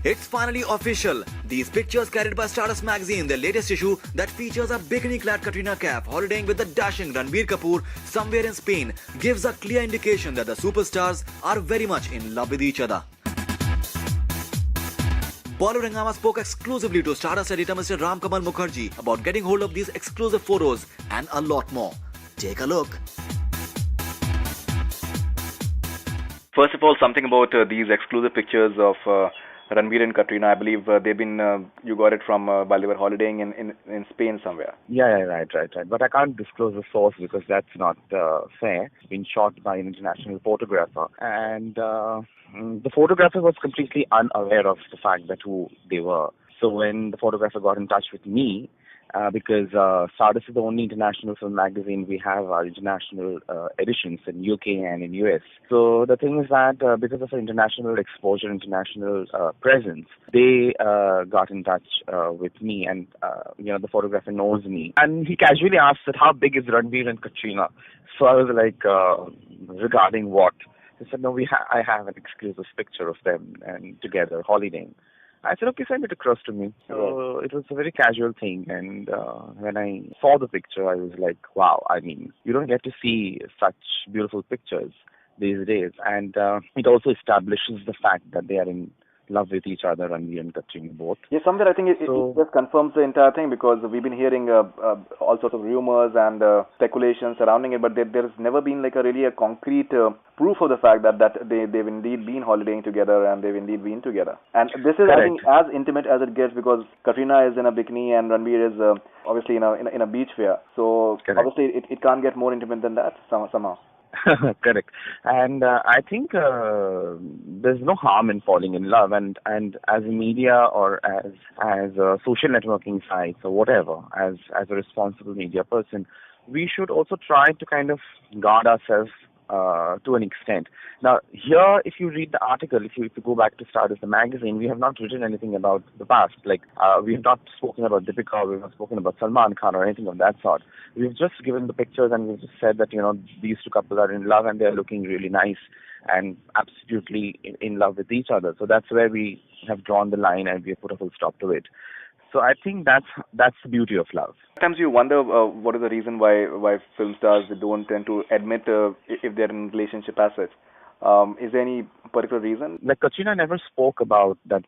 It's finally official. These pictures carried by Stardust magazine, their latest issue that features a bikini-clad Katrina Kaif holidaying with the dashing Ranbir Kapoor somewhere in Spain, gives a clear indication that the superstars are very much in love with each other. Bollywood Hungama spoke exclusively to Stardust editor Mr. Ram Kamal Mukherjee about getting hold of these exclusive photos and a lot more. Take a look. First of all, something about these exclusive pictures of Ranbir and Katrina. I believe they've been, you got it from while they were holidaying in Spain somewhere. Yeah, right. But I can't disclose the source because that's not fair. It's been shot by an international photographer. And the photographer was completely unaware of the fact that who they were. So when the photographer got in touch with me, because Stardust is the only international film magazine, we have our international editions in UK and in US. So the thing is that because of our international exposure, international presence, they got in touch with me, and the photographer knows me. And he casually asked that how big is Ranbir and Katrina? So I was like, regarding what? He said, no, I have an exclusive picture of them and together holidaying. I said, okay, send it across to me. So it was a very casual thing. And when I saw the picture, I was like, wow, I mean, you don't get to see such beautiful pictures these days. And it also establishes the fact that they are in love with each other, Ranbir and Katrina both. Yeah, somewhere I think it just confirms the entire thing, because we've been hearing all sorts of rumors and speculation surrounding it, but there's never been like a concrete proof of the fact that they've indeed been holidaying together and they've indeed been together. And this is, I think, as intimate as it gets, because Katrina is in a bikini and Ranbir is obviously in a beach wear. So obviously it can't get more intimate than that somehow. Correct. And I think there's no harm in falling in love, and as media or as social networking sites or whatever, as a responsible media person, we should also try to kind of guard ourselves to an extent. Now, here, if you read the article, if you go back to Stardust, the magazine, we have not written anything about the past. Like, we have not spoken about Deepika, we have not spoken about Salman Khan or anything of that sort. We've just given the pictures and we've just said that, these two couples are in love and they're looking really nice and absolutely in love with each other. So that's where we have drawn the line and we have put a full stop to it. So I think that's the beauty of love. Sometimes you wonder what is the reason why film stars don't tend to admit if they're in a relationship as such. Is there any particular reason? Like, Katrina never spoke about that,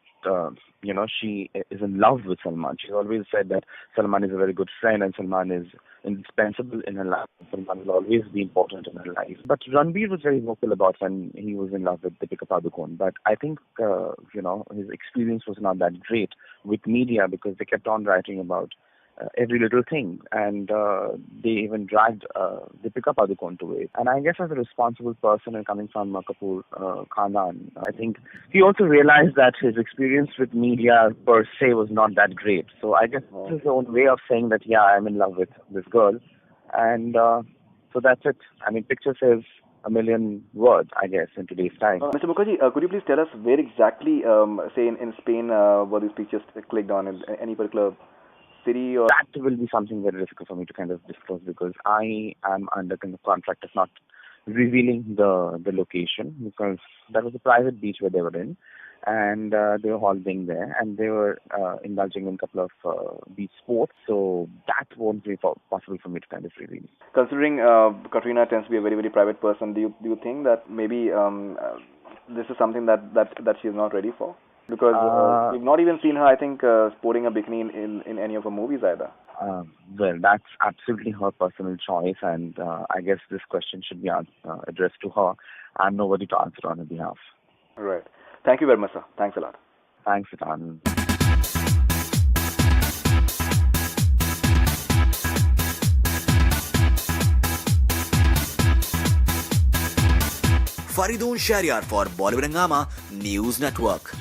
she is in love with Salman. She's always said that Salman is a very good friend and Salman is indispensable in her life. Salman will always be important in her life. But Ranbir was very vocal about when he was in love with Deepika Padukone. But I think, his experience was not that great with media because they kept on writing about every little thing, and they even dragged Deepika Padukone to it. And I guess as a responsible person and coming from Kapoor Khandan, I think he also realized that his experience with media per se was not that great. So I guess this is his own way of saying that, yeah, I'm in love with this girl. And so that's it. I mean, picture says a million words, I guess, in today's time. Mr. Mukherjee, could you please tell us where exactly, say in Spain, were these pictures clicked on, in any particular city? Or that will be something very difficult for me to kind of disclose because I am under kind of contract of not revealing the location, because that was a private beach where they were in, and they were holidaying there, and they were indulging in a couple of beach sports, so that won't be possible for me to kind of reveal. Considering Katrina tends to be a very, very private person, do you think that maybe this is something that she's not ready for? Because we've not even seen her, I think, sporting a bikini in any of her movies either. Well, that's absolutely her personal choice, and I guess this question should be addressed to her. I'm nobody to answer on her behalf. Right. Thank you very much, sir. Thanks a lot. Thanks, Anand. Faridoon Shahryar for Bollywood Hungama News Network.